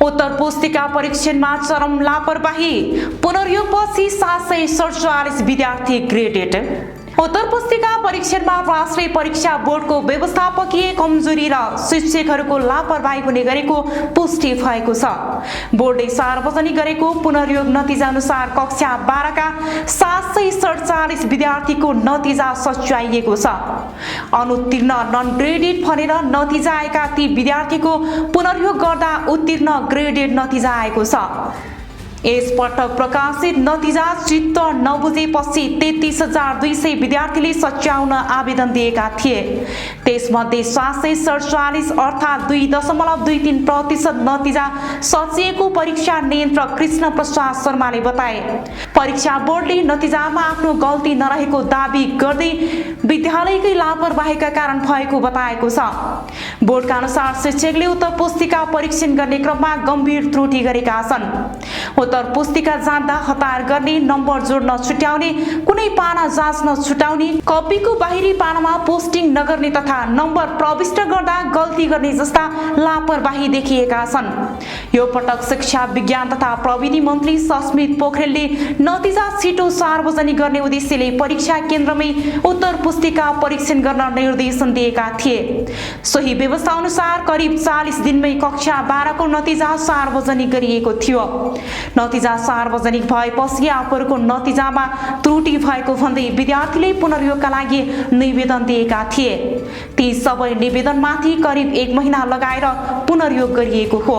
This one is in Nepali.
उत्तर पुस्तिका परीक्षणमा चरम लापरवाही, पुनर्योगपछि 747 विद्यार्थी ग्रेडेड। उत्तर पुस्तिका परीक्षणमा राष्ट्रिय परीक्षा बोर्डको व्यवस्थापकीय कमजोरी र शिक्षकहरूको लापरवाही हुने गरेको पुष्टि भएको छ। बोर्डले सार्वजनिक गरेको पुनर्योग नतिजा अनुसार कक्षा 12 का 747 विद्यार्थीको नतिजा सच्याइएको छ। अनुत्तीर्ण नन ग्रेडेड भनेर नतिजा आएका ती विद्यार्थीको पुनर्योग गर्दा उत्तीर्ण ग्रेडेड नतिजा आएको छ। यसपटक प्रकाशित नतिजा चित्त नबुझेपछि 33,200 विद्यार्थीले सच्याउन आवेदन दिएका थिए। त्यसमध्ये 747 अर्थात् 2.23% नतिजा सच्याएको परीक्षा नियन्त्रक कृष्ण प्रसाद शर्माले बताए। परीक्षा बोर्डले नतिजामा आफ्नो गल्ती नरहेको दावी गर्दै विद्यालयकै लापरवाहीका कारण भएको बताएको छ। बोर्डका अनुसार शिक्षकले उत्तर पुस्तिका परीक्षण गर्ने क्रममा गम्भीर त्रुटि गरेका छन्। उत्तर पुस्तिका जाँदा हतार गर्ने, नम्बर जोड्न छुट्याउने, कुनै पाना जाँच्न छुटाउने, कपीको बाहिरी पानामा पोस्टिङ नगर्ने तथा नम्बर प्रविष्ट गर्दा गल्ती गर्ने जस्ता लापरवाही देखिएका छन्। यो पटक शिक्षा विज्ञान तथा प्रविधि मन्त्री सस्मित पोखरेलले नतिजा छिटो सार्वजनिक गर्ने उद्देश्यले परीक्षा केन्द्रमै उत्तर पुस्तिका परीक्षण गर्न निर्देशन दिएका थिए। सोही व्यवस्था अनुसार करिब 40 दिनमै कक्षा 12 को नतिजा सार्वजनिक गरिएको थियो। नतिजा सार्वजनिक भएपछि आफूहरूको नतिजामा त्रुटि भएको भन्दै विद्यार्थीले पुनर्योगका लागि निवेदन दिएका थिए। ती सबै निवेदनमाथि करिब 1 महिना लगाएर पुनर्योग गरिएको हो।